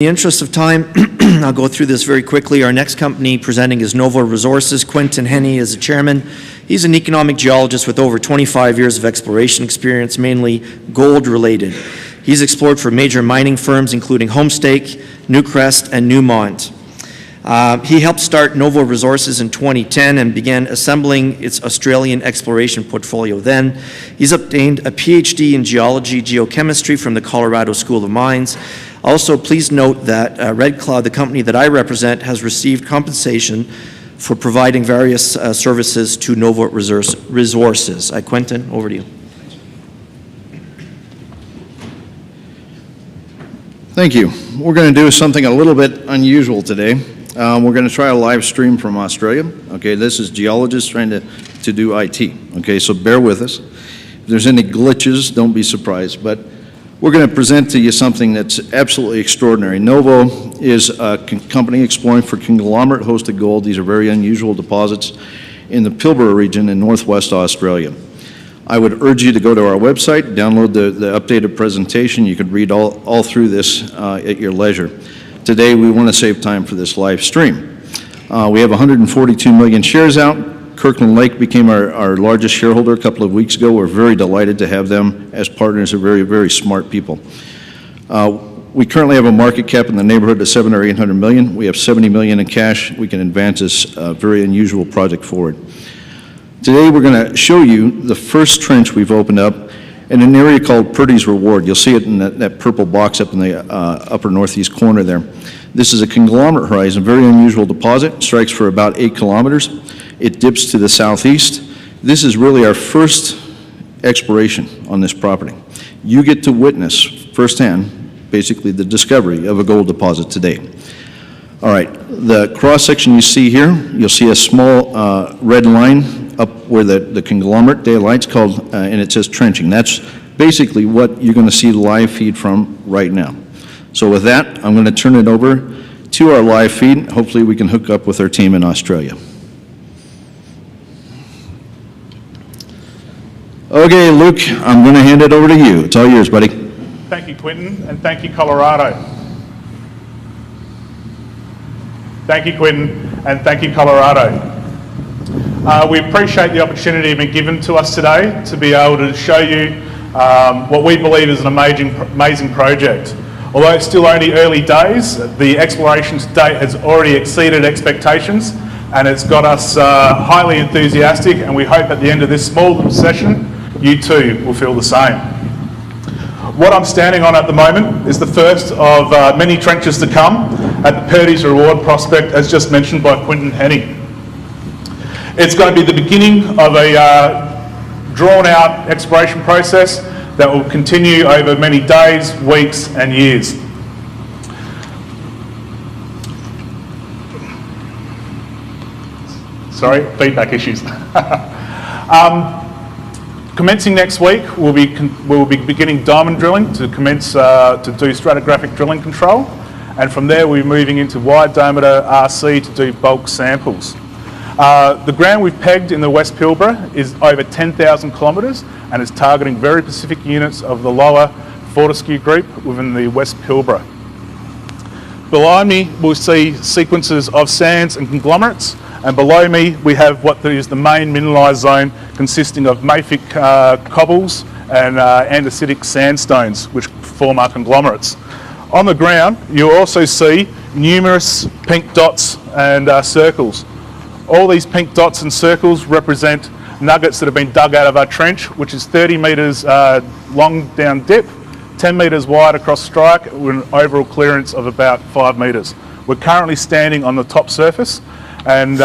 In the interest of time, I'll go through this very quickly. Our next company presenting is Novo Resources. Quentin Henney is the chairman. He's an economic geologist with over 25 years of exploration experience, mainly gold-related. He's explored for major mining firms, including Homestake, Newcrest, and Newmont. He helped start Novo Resources in 2010 and began assembling its Australian exploration portfolio then. He's obtained a PhD in geology, geochemistry from the Colorado School of Mines. Also, please note that Red Cloud, the company that I represent, has received compensation for providing various services to Novo Resources. Quentin, over to you. Thank you. We're going to do something a little bit unusual today. We're going to try a live stream from Australia. Okay, this is geologists trying to do IT. Okay, so bear with us. If there's any glitches, don't be surprised. But we're going to present to you something that's absolutely extraordinary. Novo is a company exploring for conglomerate-hosted gold. These are very unusual deposits in the Pilbara region in northwest Australia. I would urge you to go to our website, download the updated presentation. You can read all through this at your leisure. Today, we want to save time for this live stream. We have 142 million shares out. Kirkland Lake became our largest shareholder a couple of weeks ago. We're very delighted to have them as partners. They're very, very smart people. We currently have a market cap in the neighborhood of 700 or 800 million. We have 70 million in cash. We can advance this very unusual project forward. Today, we're going to show you the first trench we've opened up in an area called Purdy's Reward. You'll see it in that purple box up in the upper northeast corner there. This is a conglomerate horizon, very unusual deposit, strikes for about 8 kilometers. It dips to the southeast. This is really our first exploration on this property. You get to witness firsthand, basically, the discovery of a gold deposit today. All right, the cross-section you see here, you'll see a small red line up where the conglomerate daylight's called, and it says trenching. That's basically what you're going to see the live feed from right now. So with that, I'm going to turn it over to our live feed. Hopefully we can hook up with our team in Australia. Okay, Luke, I'm going to hand it over to you. It's all yours, buddy. Thank you, Quentin, and thank you, Colorado. Thank you, Quentin, and thank you, Colorado. We appreciate the opportunity being given to us today to be able to show you what we believe is an amazing project. Although it's still only early days, the exploration to date has already exceeded expectations, and it's got us highly enthusiastic, and we hope at the end of this small little session, you too will feel the same. What I'm standing on at the moment is the first of many trenches to come at the Purdy's Reward prospect, as just mentioned by Quentin Henney. It's going to be the beginning of a drawn-out exploration process that will continue over many days, weeks, and years. Sorry, feedback issues. Commencing next week, we'll be beginning diamond drilling to commence to do stratigraphic drilling control, and from there we'll be moving into wide diameter RC to do bulk samples. The ground we've pegged in the West Pilbara is over 10,000 kilometres and is targeting very specific units of the lower Fortescue group within the West Pilbara. Below me we'll see sequences of sands and conglomerates, and below me we have what is the main mineralised zone consisting of mafic cobbles and andesitic sandstones which form our conglomerates. On the ground you'll also see numerous pink dots and circles. All these pink dots and circles represent nuggets that have been dug out of our trench, which is 30 metres long down dip, 10 metres wide across strike, with an overall clearance of about 5 metres. We're currently standing on the top surface, and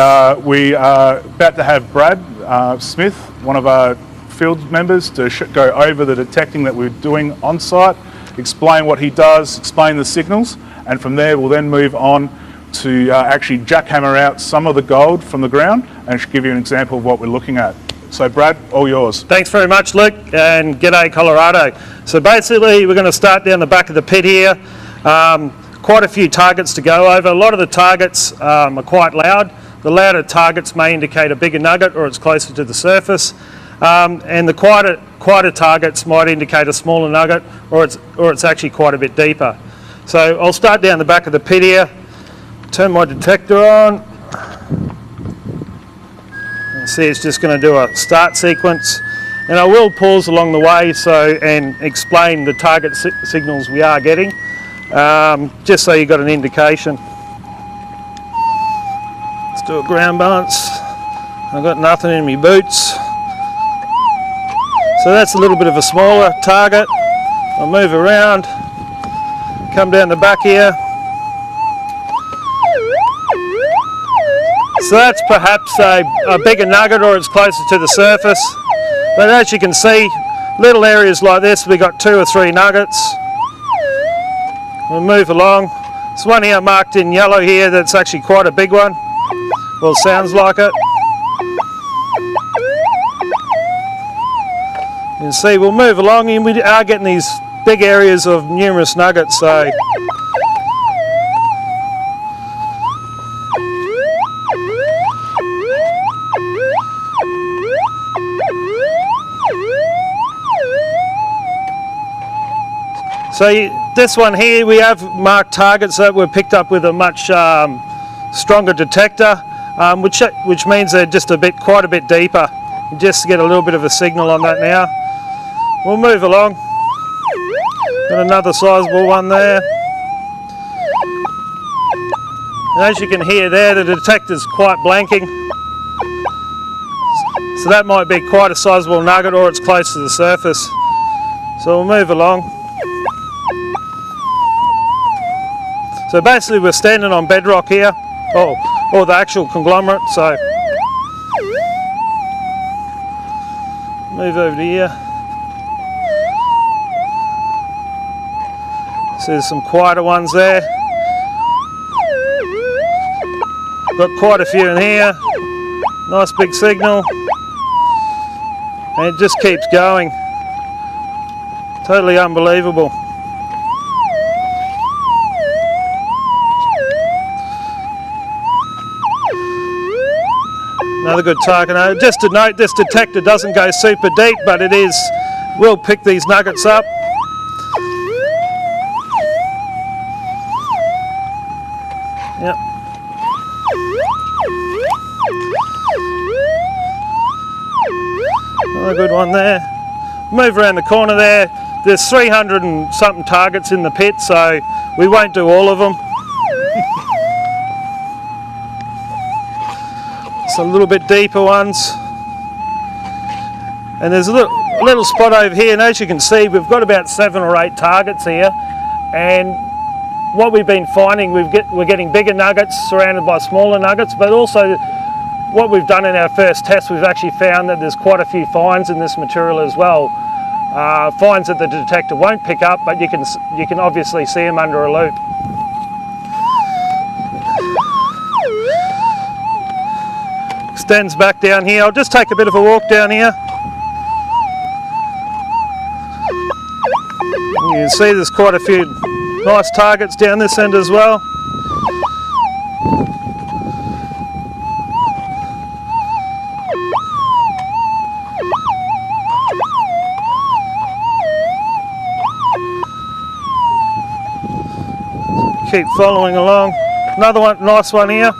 we are about to have Brad Smith, one of our field members, to go over the detecting that we're doing on site, explain what he does, explain the signals, and from there we'll then move on to actually jackhammer out some of the gold from the ground and give you an example of what we're looking at. So Brad, all yours. Thanks very much, Luke, and g'day Colorado. So basically we're going to start down the back of the pit here. Quite a few targets to go over. A lot of the targets are quite loud. The louder targets may indicate a bigger nugget or it's closer to the surface. And the quieter targets might indicate a smaller nugget or it's actually quite a bit deeper. So I'll start down the back of the pit here, turn my detector on. You see it's just going to do a start sequence, and I will pause along the way and explain the target signals we are getting, just so you've got an indication. Let's do a ground balance. I've got nothing in my boots. So that's a little bit of a smaller target. I'll move around, come down the back here. So that's perhaps a bigger nugget, or it's closer to the surface. But as you can see, little areas like this, we got 2 or 3 nuggets. We'll move along. There's one here marked in yellow here that's actually quite a big one. Well, sounds like it. You can see we'll move along, and we are getting these big areas of numerous nuggets. So this one here, we have marked targets that were picked up with a much stronger detector, which means they're just quite a bit deeper. Just to get a little bit of a signal on that now. We'll move along. Got another sizable one there. And as you can hear there, the detector's quite blanking. So that might be quite a sizable nugget, or it's close to the surface. So we'll move along. So basically we're standing on bedrock here, or the actual conglomerate. So move over to here. So there's some quieter ones there. Got quite a few in here. Nice big signal. And it just keeps going. Totally unbelievable. Another good target. Just to note, this detector doesn't go super deep, but will pick these nuggets up. Yep. Another good one there. Move around the corner there. There's 300 and something targets in the pit, so we won't do all of them. Some little bit deeper ones. And there's a little spot over here, and as you can see, we've got about 7 or 8 targets here. And what we've been finding, we're getting bigger nuggets surrounded by smaller nuggets, but also what we've done in our first test, we've actually found that there's quite a few fines in this material as well. Fines that the detector won't pick up, but you can obviously see them under a loop. Extends back down here. I'll just take a bit of a walk down here. You can see there's quite a few nice targets down this end as well. Keep following along. Another one, nice one here.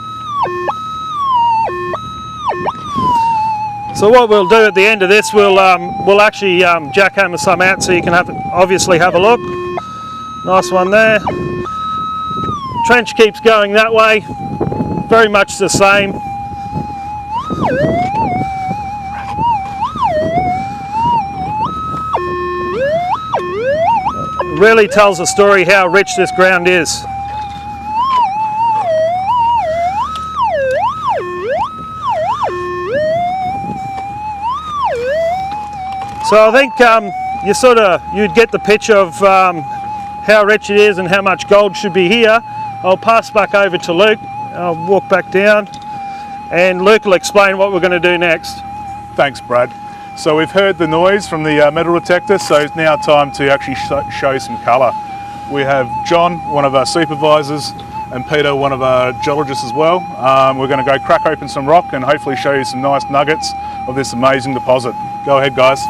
So what we'll do at the end of this, we'll actually jackhammer some out so you can obviously have a look. Nice one there. Trench keeps going that way, very much the same. Really tells a story how rich this ground is. So I think you'd get the picture of how rich it is and how much gold should be here. I'll pass back over to Luke. I'll walk back down and Luke will explain what we're going to do next. Thanks, Brad. So we've heard the noise from the metal detector, so it's now time to actually show some colour. We have John, one of our supervisors, and Peter, one of our geologists as well. We're going to go crack open some rock and hopefully show you some nice nuggets of this amazing deposit. Go ahead, guys.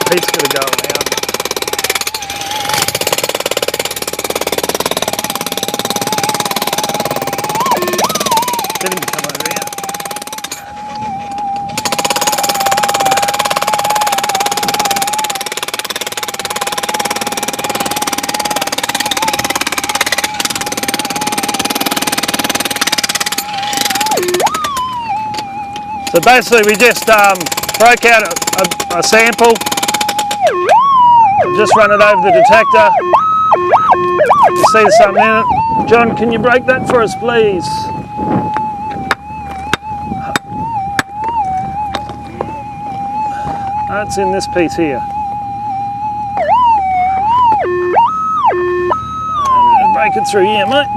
Pete's got to go around. Get him to come over here. So basically we just broke out a sample, just run it over the detector. You see something in it. John, can you break that for us, please? That's in this piece here. And break it through here, mate.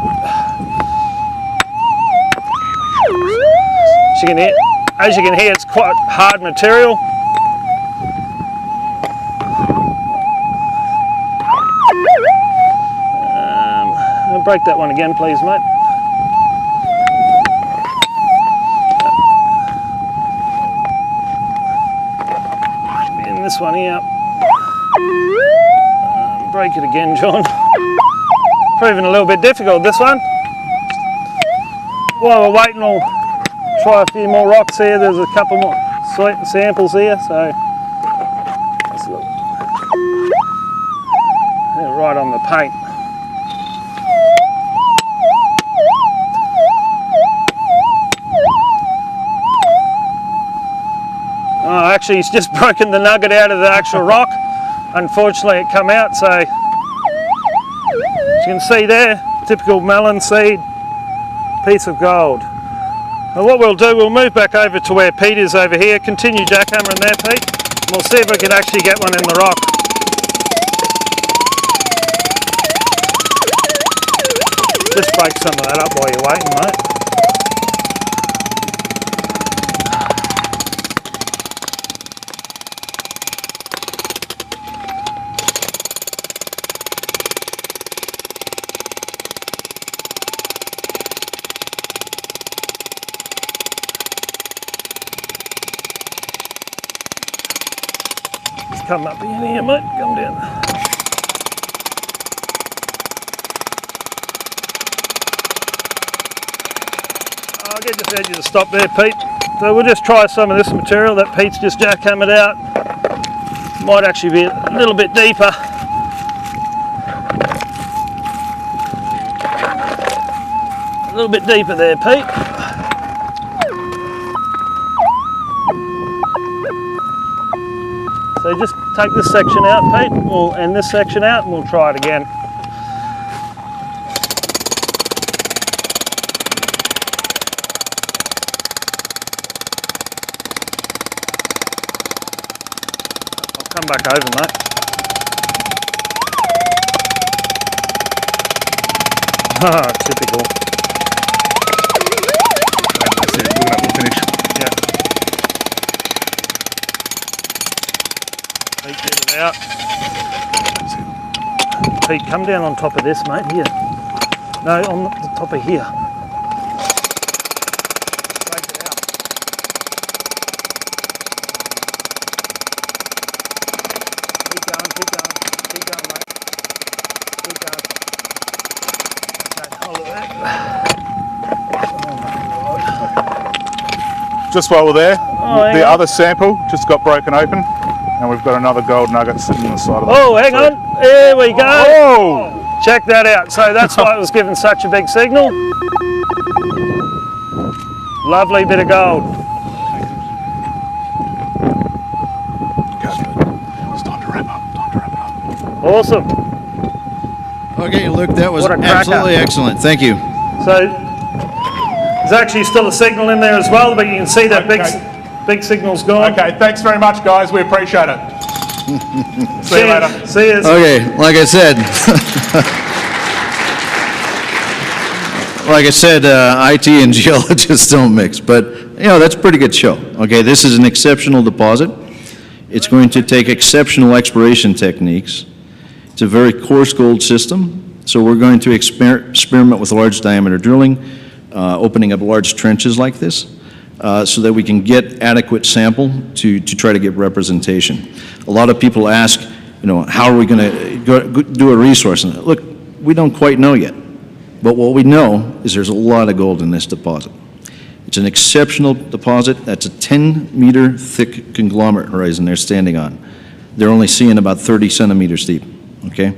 As you can hear, it's quite hard material. I'll break that one again, please, mate. And this one here. Break it again, John. Proving a little bit difficult, this one. While we're waiting, we'll try a few more rocks here. There's a couple more samples here, so let's look. They're right on the paint. Oh, actually, he's just broken the nugget out of the actual rock. Unfortunately, it come out, so as you can see there, typical melon seed, piece of gold. And what we'll do, we'll move back over to where Pete is over here, continue jackhammering there, Pete, and we'll see if we can actually get one in the rock. Just break some of that up while you're waiting, mate. Come up in here, mate. Come down. I'll get just you to stop there, Pete. So we'll just try some of this material that Pete's just jackhammered out. Might actually be a little bit deeper. A little bit deeper there, Pete. So just take this section out, Pete, and this section out, and we'll try it again. I'll come back over, mate. Ah, typical. That's it, good enough to finish. Yeah. Pete, get it out. Pete, come down on top of this, mate, here. No, on the top of here. Break it out. Keep going, keep going, keep going, mate. Keep going. Okay, hold it there. Oh my God. Just while we're there, hang the on. other sample just got broken open, and we've got another gold nugget sitting on the side of the Oh, hang on. There we go. Oh! Check that out. So that's why it was given such a big signal. Lovely bit of gold. It's time to wrap up. Time to wrap it up. Awesome. Okay, Luke, that was What a cracker. absolutely excellent. Thank you. So there's actually still a signal in there as well, but you can see that big signal's gone. Okay, thanks very much, guys. We appreciate it. See you later. See you. Okay, like I said, IT and geologists don't mix, but you know, that's a pretty good show. Okay, this is an exceptional deposit. It's going to take exceptional exploration techniques. It's a very coarse gold system, so we're going to experiment with large diameter drilling, opening up large trenches like this. so that we can get adequate sample to try to get representation. A lot of people ask, you know, how are we going to do a resource? And look, we don't quite know yet. But what we know is there's a lot of gold in this deposit. It's an exceptional deposit. That's a 10-meter thick conglomerate horizon they're standing on. They're only seeing about 30 centimeters deep, okay?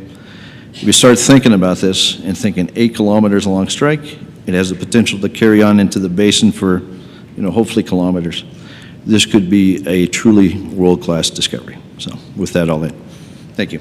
If you start thinking about this and thinking 8 kilometers along strike, it has the potential to carry on into the basin for, you know, hopefully kilometers. This could be a truly world-class discovery. So with that, I'll end. Thank you.